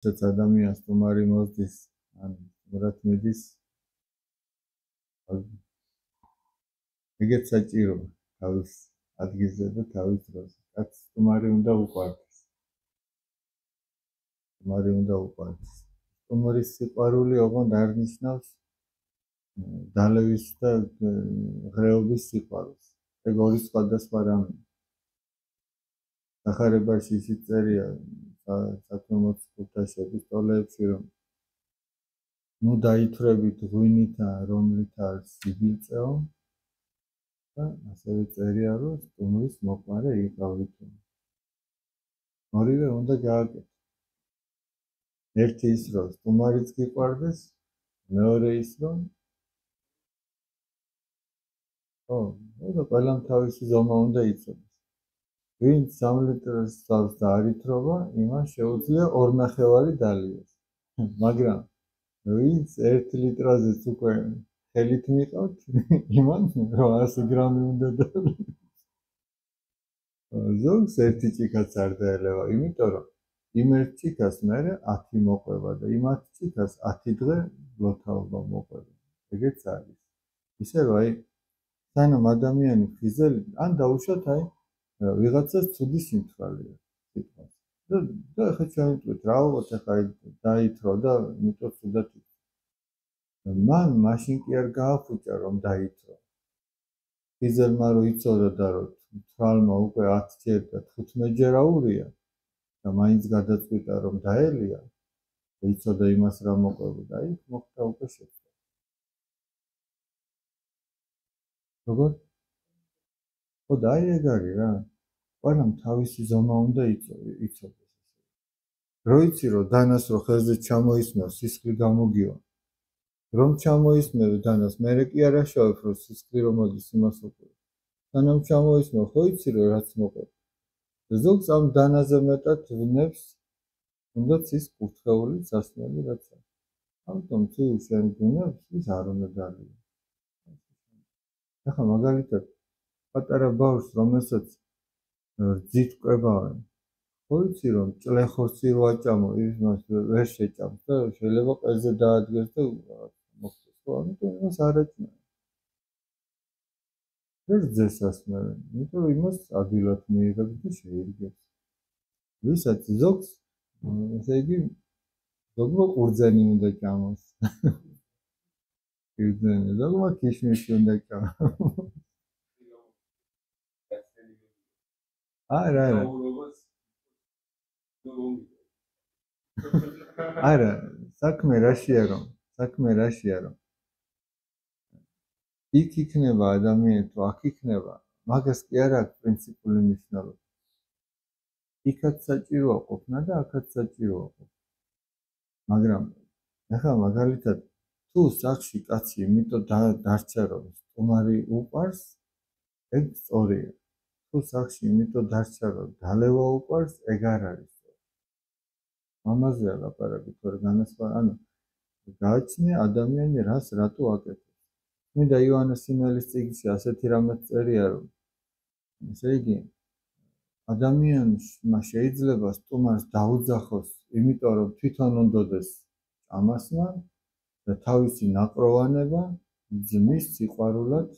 რაც ადამიანს სტუმარი მოსდის, ან სწორად მიდის, ეგეც საჭიროა თავის ადგილზე და თავის დროზე. რაც სტუმარი უნდა უყვარდეს. სტუმარი უნდა უყვარდეს. სტუმრის სიყვარული ოღონდ არ ნიშნავს დალევის და ღრეობის სიყვარულს. ეგ ორი სხვადასხვა რამე. სახარებაში ისიც წერია საქმე 25 ეპისტოლეებში, რომ ნუ დაითვრებით ღვინითა, რომლითაც სიბილწეო და ასევე წერია, რომ სტუმრის მოყვარე იყავით. ორივე უნდა გააკეთო. ერთი ის, რომ სტუმარიც გიყვარდეს, მეორე ის, რომ და ყველამ თავისი ზომა უნდა იცოდეს. ვინც 3 ლიტრს წავს და არ ითრობა, იმას შეუძლია 2.5 დალიოს. მაგრამ ვინც 1 ლიტრაზეც უკვე ხელით მიყავთ, იმან 800 გრამი უნდა დალიოს. ზოგს ერთი ჭიქაც არ დაელევა, იმიტომ რომ იმ ერთ ჭიქას მერე 10 მოყვება და იმ 10 ჭიქას 10 დღე ბლოთაობა მოყვება. ეგეც არის. ისე რომ აი სანამ ადამიანი ხიზელი, ან დაუშვათ აი ვიღაცას ცუდი სიმთვრალეა სიტყვას. და ახლა ჩავიტყვით რა ალბათ ახლა დაითრო და იმიტომ ცუდად მან მაშინ კი არ გააფუჭა რომ დაითრო. ხიზელმა რო იცოდა რომ თვალმა უკვე 10 ჯერ და 15 ჯერ აურია და მაინც გადაწყვიტა რომ დაელია და იცოდა იმას რა მოყვებოდა, იქ მოხდა უკვე შეცდომა. როგორ? და აი ეგ არის რა. ყველამ თავისი ზომა უნდა იცოდეს. რო იცი რომ დანას რო ხელზე ჩამოისმევ, სისხლი გამოგივა. რომ ჩამოისმევ დანას, მერე კი არ აშავებ რომ სისხლი რომ მოდის იმას უყურებ. სანამ ჩამოისმევ, ხო იცი რომ რაც მოყვება. ზოგს ამ დანაზე მეტად ვნებს, თუნდაც ის კურთხეული სასმელი რაც არის. ამიტომ თუ შენ გუნებს, ის არ უნდა დალია. ახლა მაგალითად პატარა ბავშვს, რომელსაც რძით კვებავენ, ხო იცი რომ ჭლეხოსი რო აჭამო, იმას ვერ შეჭამს და შეიძლება ყელზე დაადგეს და მოხდეს. ხო, ამიტომ იმას არ ეჭმე. ვერ ძეს ასმევენ, იმიტომ რომ იმას ადვილად მიიღებს და შეირგებს. ვისაც ზოგს, ესე იგი, ზოგმა ყურძენი უნდა ჭამოს. ყურძენი, ზოგმა ქიშმიში უნდა ჭამოს. არა. არა, საქმე რაშია რომ იქ იქნება ადამიანი თუ აქ იქნება, მაგას კი არ აქვს პრინციპული მნიშვნელობა. იქაც საჭიროა ყოფნა და აქაც საჭიროა ყოფნა. მაგრამ ახლა მაგალითად თუ სახში კაცი იმიტომ დარჩა რომ სტუმარი უყვარს, ეგ სწორია. თუ სახში იმიტომ დარჩა რომ დალევა უყვარს, ეგ არ არის სწორი. ამაზეა ლაპარაკი, თორე განასხვავება, ანუ გააჩნია ადამიანი რას რატო აკეთებს. მინდა იოანეს სინელის წიგნში ასეთი რამაც წერია, რომ ესე იგი ადამიანმა შეიძლება სტუმარს დაუძახოს, იმიტომ რომ თვითონ უნდოდეს ჭამასმან და თავისი ნაყროვანება ძმის სიყვარულად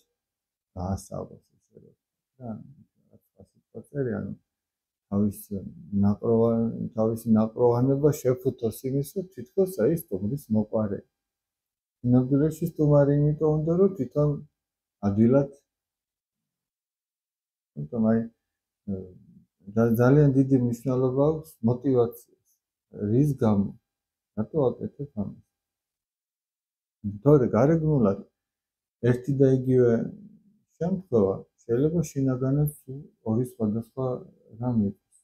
დაასწავლოს ესე რომ. რაც წერია, ანუ თავისი ნაყროვანება შეფუთოს იმის, რომ თითქოს აი სტუმრის მოყვარე. ნამდვილად სტუმარი იმიტომ უნდა რომ თვითონ ადვილად აი ძალიან დიდი მნიშვნელობა აქვს мотивაციას. რის გამო? რატო აკეთებ ამას? თორე გარეგნულად ერთი და იგივე შემთხვევა შეიძლება შინაგანად ორი სხვადასხვა რამ იყოს.